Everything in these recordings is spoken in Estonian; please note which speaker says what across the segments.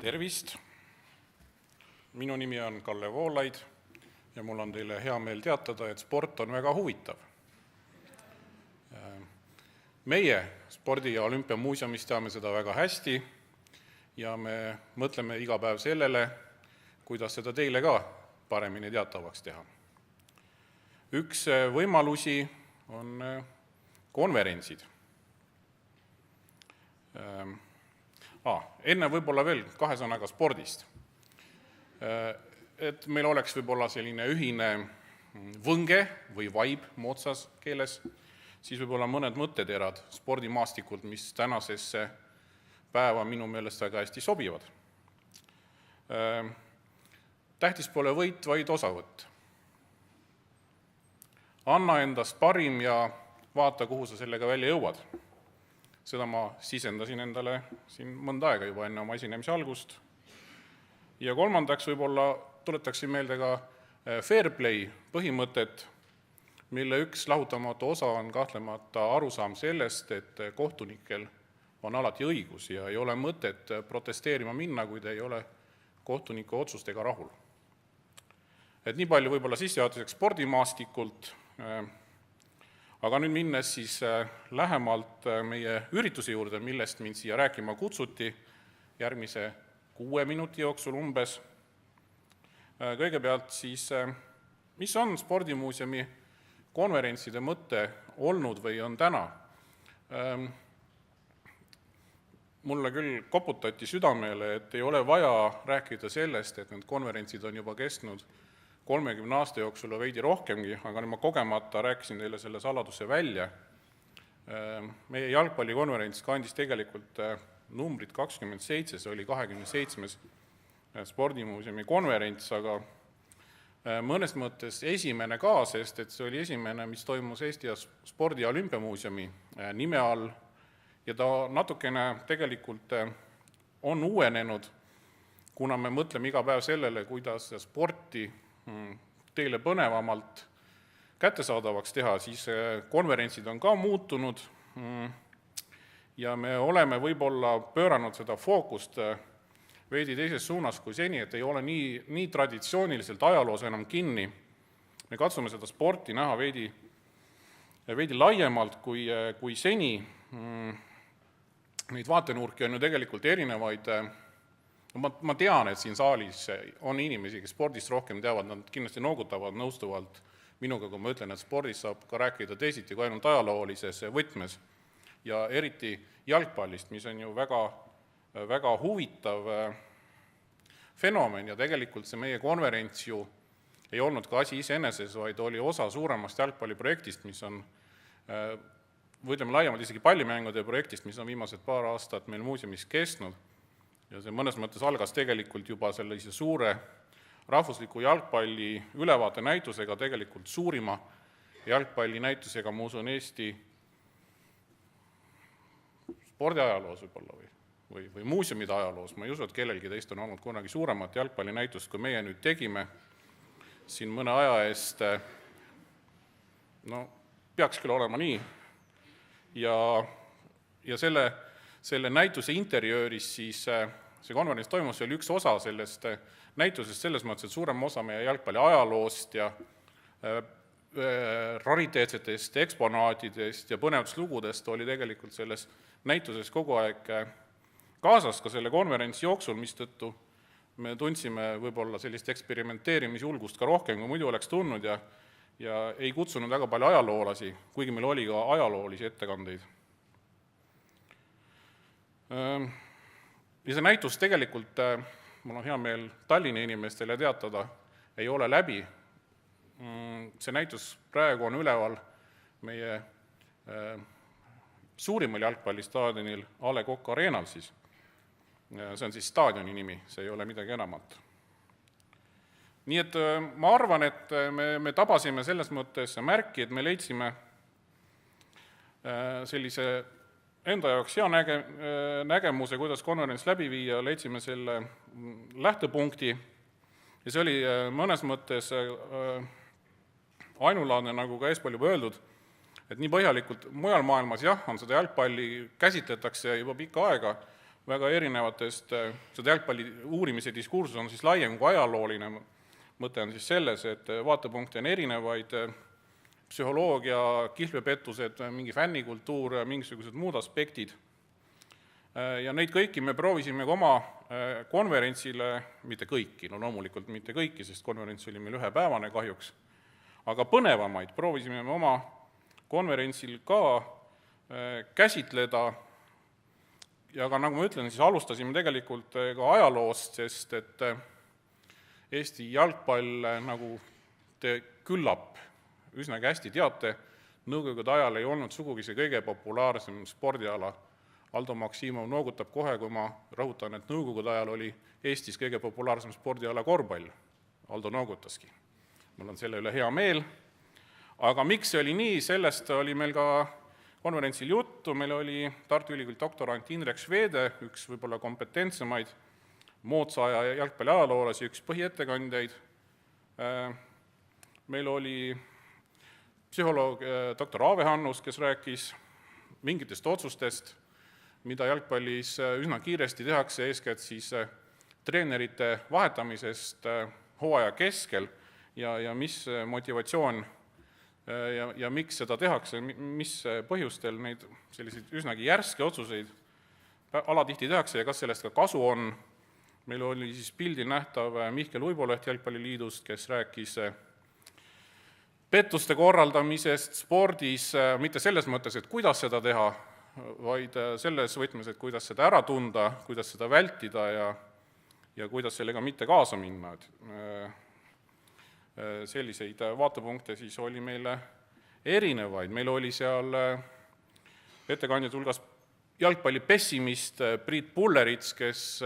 Speaker 1: Tervist! Minu nimi on Kalle Voolaid ja mul on teile hea meel teatada, et sport on väga huvitav. Meie Spordi- ja Olümpiamuuseumis teame seda väga hästi ja me mõtleme iga päev sellele, kuidas seda teile ka paremini teatavaks teha. Üks võimalusi on konverentsid. Enne võib-olla veel 2 sõnaga spordist. Et meil oleks võib-olla selline ühine võnge või vibe moodsas keeles, siis võib-olla mõned mõtteterad spordimaastikult, mis tänasesse päeva minu meelest väga hästi sobivad. Tähtis pole võit, vaid osavõtt. Anna endast parim ja vaata, kuhu sa sellega välja jõuad. Seda ma sisendasin endale siin mõnda aega juba enne oma esinemise algust. Ja kolmandaks võib-olla tuletaksin meelde ka fair play põhimõtet, mille üks lahutamatu osa on kahtlemata arusaam sellest, et kohtunikel on alati õigus ja ei ole mõtet protesteerima minna, kui te ei ole kohtuniku otsustega rahul. Et nii palju võib-olla sissejuhatuseks spordimaastikult, aga nüüd minnes siis lähemalt meie ürituse juurde, millest mind siia rääkima kutsuti järgmise 6 minuti jooksul umbes. Kõigepealt siis, mis on spordimuuseumi konverentside mõte olnud või on täna? Mulle küll koputati südamele, et ei ole vaja rääkida sellest, et need konverentsid on juba kestnud 30 aasta jooksul veidi rohkemgi, aga nüüd ma kogemata rääkisin teile selle saladuse välja. Meie jalgpallikonverents kandis tegelikult numbrit 27, see oli 27. spordimuuseumi konverents, aga mõnes mõttes esimene ka, sest et see oli esimene, mis toimus Eesti Spordi- ja Olümpiamuuseumi nime all ja ta natukene tegelikult on uuenenud, kuna me mõtleme iga päev sellele, kuidas sporti teile põnevamalt kättesaadavaks teha, siis konverentsid on ka muutunud ja me oleme võib-olla pööranud seda fookust veidi teises suunas kui seni, et ei ole nii traditsiooniliselt ajaloos enam kinni. Me katsume seda sporti näha veidi laiemalt kui seni. Neid vaatenurki on ju tegelikult erinevaid. Ma tean, et siin saalis on inimesi, kes spordist rohkem teavad, nad kindlasti noogutavad nõustuvalt minuga, kui ma ütlen, et spordist saab ka rääkida teisiti kui ainult ajaloolises võtmes. Ja eriti jalgpallist, mis on ju väga huvitav fenomen ja tegelikult see meie konverents ju ei olnud ka asi iseeneses, vaid oli osa suuremast jalgpalliprojektist, mis on, või ütleme laiemalt isegi pallimängude projektist, mis on viimased paar aastat meil muuseumis kestnud. Ja see mõnes mõttes algas tegelikult juba sellise suure rahvusliku jalgpalli ülevaate näitusega, tegelikult suurima jalgpalli näitusega, ma usun, Eesti spordiajaloos võib-olla või muuseumide ajaloos. Ma ei usu, et kellelgi teist on olnud kunagi suuremat jalgpallinäitust, kui meie nüüd tegime siin mõne aja eest. Peaks küll olema nii. Ja selle näituse interjööris siis see konverents toimus, see oli üks osa sellest näitusest selles mõttes, et suurem osa meie jalgpalli ajaloost ja rariteetsetest eksponaatidest ja põnevuslugudest oli tegelikult selles näituses kogu aeg kaasas ka selle konverentsi jooksul, mistõttu me tundsime võib-olla sellist eksperimenteerimisjulgust ka rohkem, kui muidu oleks tundnud ja ei kutsunud väga palju ajaloolasi, kuigi meil oli ka ajaloolisi ettekandeid. Ja see näitus tegelikult, mul on hea meel Tallinna inimestele teatada, ei ole läbi. See näitus praegu on üleval meie suurimal jalgpallistaadionil A. Le Coq Arenal siis. See on siis staadioni nimi, see ei ole midagi enamat. Nii et ma arvan, et me tabasime selles mõttes märki, et me leidsime sellise enda jaoks hea nägemuse, kuidas konverents läbi viia, leidsime selle lähtepunkti ja see oli mõnes mõttes ainulaadne, nagu ka eespool juba öeldud, et nii põhjalikult mujal maailmas on seda jalgpalli käsitletakse juba pikka aega, väga erinevatest, seda jalgpalli uurimise diskursus on siis laiem kui ajalooline, mõte on siis selles, et vaatepunkte on erinevaid, psühholoogia, kihlvepettused, mingi fännikultuur, mingisugused muud aspektid. Ja neid kõiki me proovisime ka oma konverentsile, mitte kõiki, no loomulikult mitte kõiki, sest konverents oli meil ühepäevane kahjuks, aga põnevamaid proovisime me oma konverentsil ka käsitleda ja ka, nagu ma ütlen, siis alustasime tegelikult ka ajaloost, sest et Eesti jalgpall, nagu te küllap üsnagi hästi teate, nõukogude ajal ei olnud sugugi see kõige populaarsem spordiala. Aldo Maksimov noogutab kohe, kui ma rõhutan, et nõukogude ajal oli Eestis kõige populaarsem spordiala korvpall. Aldo noogutaski. Mul on selle üle hea meel. Aga miks see oli nii, sellest oli meil ka konverentsil juttu. Meil oli Tartu Ülikooli doktorant Indrek Švede, üks võib-olla kompetentsemaid moodsa aja jalgpalli ajaloolasi, üks põhiettekandjaid. Meil oli psühholoog doktor Aave Hannus, kes rääkis mingitest otsustest, mida jalgpallis üsna kiiresti tehakse, eeskätt siis treenerite vahetamisest hooaja keskel ja mis motivatsioon ja miks seda tehakse, mis põhjustel neid selliseid üsnagi järske otsuseid alatihti tehakse ja kas sellest ka kasu on. Meil oli siis pildil nähtav Mihkel Uiboleht Jalgpalliliidust, kes rääkis pettuste korraldamisest spordis, mitte selles mõttes, et kuidas seda teha, vaid selles võtmes, et kuidas seda ära tunda, kuidas seda vältida ja kuidas sellega mitte kaasa minna. Selliseid vaatepunkte siis oli meil erinevaid. Meil oli seal ettekandjate hulgas jalgpalli pessimist Priit Pullerits, kes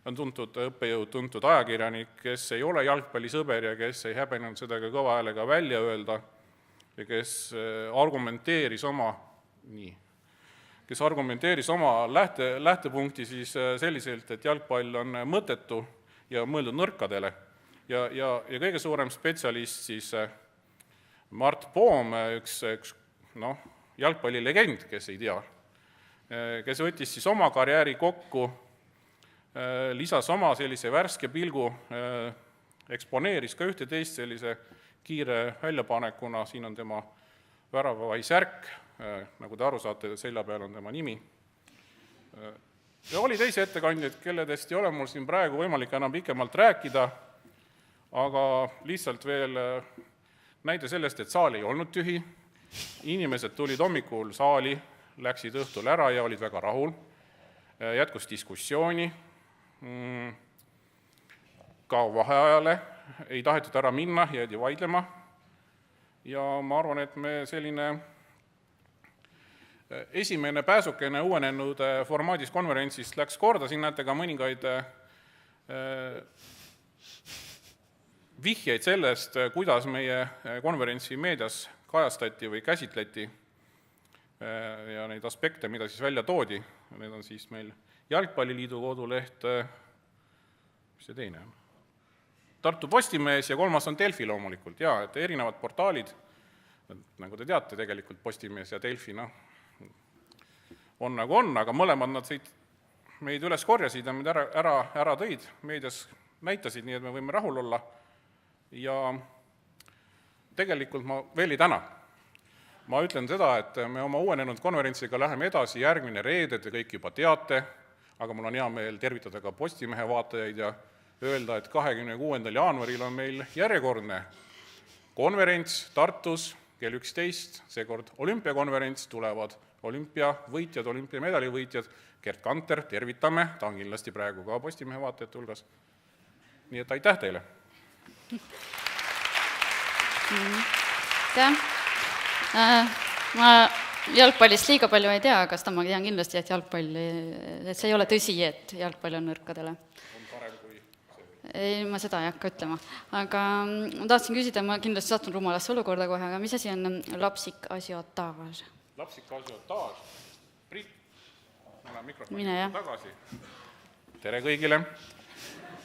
Speaker 1: on tuntud õppejõud, tuntud ajakirjanik, kes ei ole jalgpallisõber ja kes ei häbenenud seda ka kõva häälega välja öelda ja kes argumenteeris oma lähtepunkti siis selliselt, et jalgpall on mõttetu ja mõeldud nõrkadele. Ja kõige suurem spetsialist siis Mart Poom, üks jalgpallilegend, kes ei tea, kes võttis siis oma karjääri kokku, lisas oma sellise värske pilgu, eksponeeris ka ühte teist sellise kiire väljapanekuna, siin on tema väravavai särk, nagu te aru saate, selja peal on tema nimi. Ja oli teisi ettekandjaid, kelledest ei ole mul siin praegu võimalik enam pikemalt rääkida, aga lihtsalt veel näide sellest, et saal ei olnud tühi, inimesed tulid hommikul saali, läksid õhtul ära ja olid väga rahul, jätkus diskussiooni, ka vaheajale, ei tahetud ära minna, jäädi vaidlema ja ma arvan, et me selline esimene pääsukene uuenenud formaadis konverentsist läks korda, siin näete ka mõningaid vihjeid sellest, kuidas meie konverentsi meedias kajastati või käsitleti ja neid aspekte, mida siis välja toodi. Need on siis meil Jalgpalliliidu koduleht, mis see teine on? Tartu Postimees ja kolmas on Delfi loomulikult, ja et erinevad portaalid, nagu te teate, tegelikult Postimees ja Delfi, on nagu on, aga mõlemad nad meid üles korjasid ja meid ära tõid, meedias näitasid, nii et me võime rahul olla. Ja tegelikult ma veel ei täna. Ma ütlen seda, et me oma uuenenud konverentsiga läheme edasi järgmine reede, te kõik juba teate, aga mul on hea meel tervitada ka Postimehe vaatajaid ja öelda, et 26. jaanuaril on meil järjekordne konverents Tartus kell 11, seekord olümpiakonverents, tulevad olümpiavõitjad, olümpiamedalivõitjad, Gert Kanter, tervitame, ta on kindlasti praegu ka Postimehe vaatajate hulgas. Nii et aitäh teile!
Speaker 2: Ma jalgpallist liiga palju ei tea, aga seda ma tean kindlasti, et see ei ole tõsi, et jalgpall on nõrkadele.
Speaker 1: On parem kui see?
Speaker 2: Ei, ma seda ei hakka ütlema. Aga ma tahtsin küsida, ma kindlasti satun rumalasse olukorda kohe, aga mis asi on lapsik asiotaaž?
Speaker 1: Lapsik asiotaaž? Priit, mul on mikrofoni tagasi. Tere kõigile!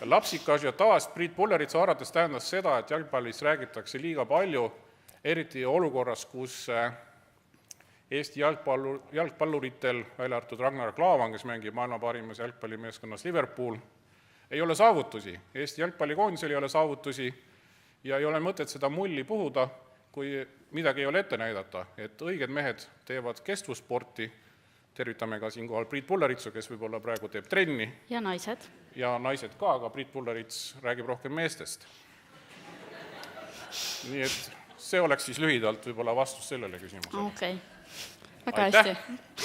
Speaker 1: Lapsik asiotaaž Priit Pulleritsa arvates tähendas seda, et jalgpallis räägitakse liiga palju, eriti olukorras, kus Eesti jalgpalluritel, välja arvatud Ragnar Klavan, kes mängib maailma parimas jalgpallimeeskonnas Liverpool, ei ole saavutusi. Eesti jalgpallikoondisel ei ole saavutusi ja ei ole mõtet seda mulli puhuda, kui midagi ei ole ette näidata. Et õiged mehed teevad kestvussporti, tervitame ka siinkohal Priit Pulleritsu, kes võib-olla praegu teeb trenni.
Speaker 2: Ja naised.
Speaker 1: Ja naised ka, aga Priit Pullerits räägib rohkem meestest. Nii et see oleks siis lühidalt võib-olla vastus sellele küsimusele.
Speaker 2: Okei. Väga
Speaker 1: Aitäh!
Speaker 2: hästi.